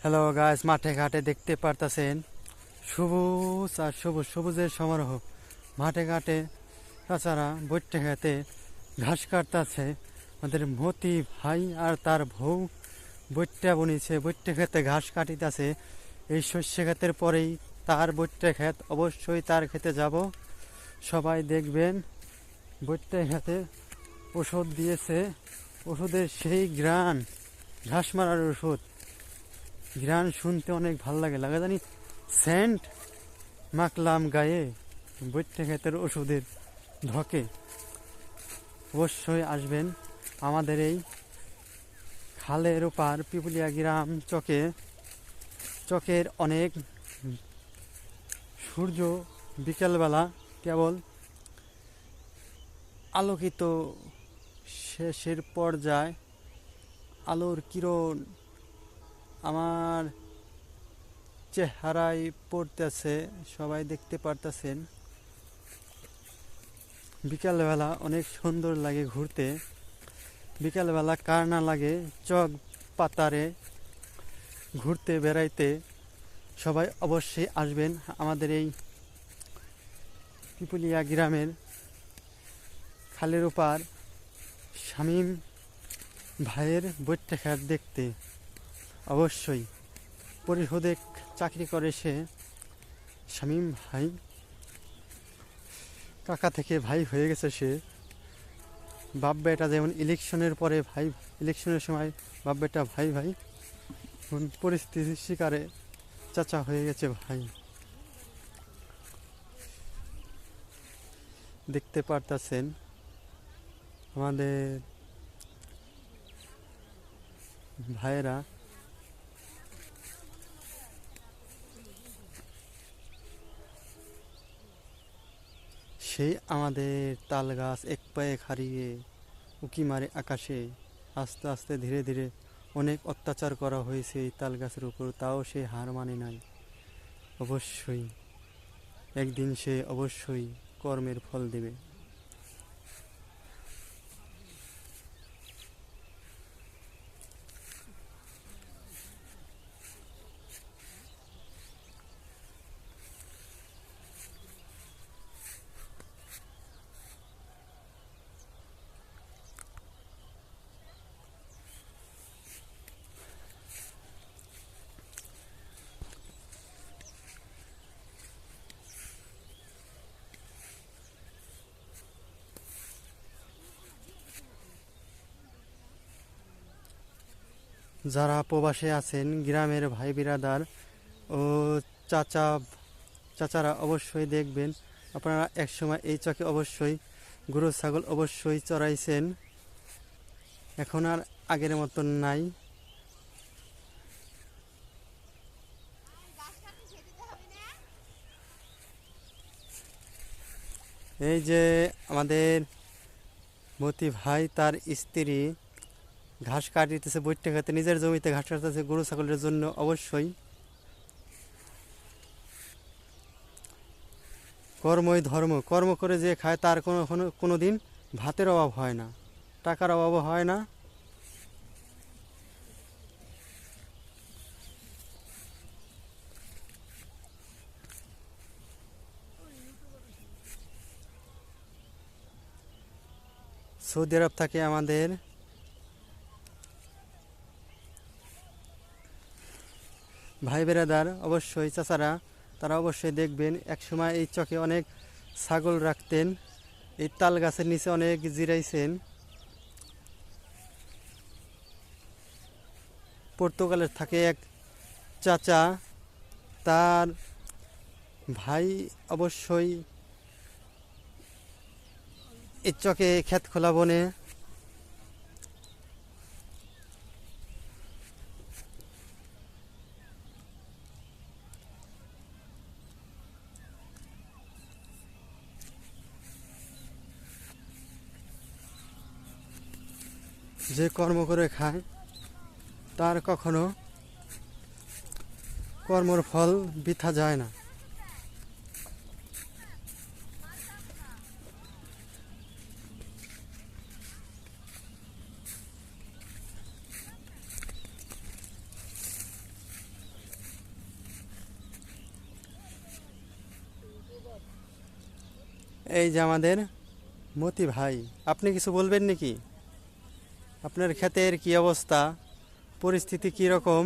Hello guys, মাঠে ঘাটে দেখতে পারতাছেন সবুজ আর সবুজ, সবুজের সমারোহ। মাঠে ঘাটে তাছাড়া বইটে খেতে ঘাস কাটতাছে। আমাদের মতি ভাই আর তার বউ বইট্টা বনিছে, বইটে খেতে ঘাস কাটিতাছে। এই শস্য ক্ষেতের পরেই তার বইটে ক্ষেত, অবশ্যই তার খেতে যাব। সবাই দেখবেন বইটে খেতে ওষুধ দিয়েছে, ওষুধের সেই ঘ্রাণ, ঘাস মারার ওষুধ। ঘ্রাণ শুনতে অনেক ভাল লাগে, জানি সেন্ট মাখলাম গায়ে বৈঠে ক্ষেতের ওষুধের ধকে। অবশ্যই আসবেন আমাদের এই খালের ওপার পিপুলিয়া গ্রাম চকের অনেক সূর্য বিকেলবেলা কেবল আলোকিত শেষের পর্যায়ে আলোর কিরণ আমার চেহারায় পড়তেছে, সবাই দেখতে পারতেছেন। বিকালবেলা অনেক সুন্দর লাগে ঘুরতে। বিকালবেলা কার না লাগে চক পাতারে ঘুরতে বেড়াইতে। সবাই অবশ্যই আসবেন আমাদের এই পিপুলিয়া গ্রামের খালের ওপার শামীম ভাইয়ের বৈঠা খেত দেখতে। অবশ্যই পরিশোধে চাকরি করে সে। শামীম ভাই কাকা থেকে ভাই হয়ে গেছে সে। বাপ বেটা যেমন ইলেকশনের পরে ভাই, ইলেকশনের সময় বাপ বেটা ভাই ভাই, পরিস্থিতির শিকারে চাচা হয়ে গেছে ভাই। দেখতে পারতাছেন আমাদের ভাইয়েরা সেই আমাদের তাল গাছ এক পায়ে হারিয়ে উকি মারে আকাশে। আস্তে আস্তে ধীরে ধীরে অনেক অত্যাচার করা হয়েছে এই তাল গাছের উপর, তাও সে হার মানে নাই। অবশ্যই একদিন সে অবশ্যই কর্মের ফল দেবে। যারা প্রবাসে আছেন, গ্রামের ভাই বিরাদার ও চাচা চাচারা অবশ্যই দেখবেন, আপনারা একসময় এই চকে অবশ্যই গরু ছাগল অবশ্যই চড়াইছেন। এখন আর আগের মতন নাই। এই যে আমাদের মতি ভাই তার স্ত্রী ঘাস কাটিতেছে বইটে খেতে, নিজের জমিতে ঘাস কাটতেছে গরু ছাগলের জন্য। অবশ্যই কর্মই ধর্ম, কর্ম করে যে খায় তার কোনো দিন ভাতের অভাব হয় না, টাকার অভাবও হয় না। সৌদি আরব থাকে আমাদের ভাই বেরাদার, অবশ্যই চাচারা, তারা অবশ্যই দেখবেন একসময় এই চকে অনেক ছাগল রাখতেন। এই তাল গাছের নিচে অনেক জিরাইছেন। পর্তুগালের থাকে এক চাচা, তার ভাই অবশ্যই এই চকে ক্ষেত খোলা বনে যে কর্ম করে খায় তার কখনো কর্মর ফল বৃথা যায় না। এই যে আমাদের মতি ভাই, আপনি কিছু বলবেন নাকি? আপনার ক্ষেতের কি অবস্থা, পরিস্থিতি কি রকম?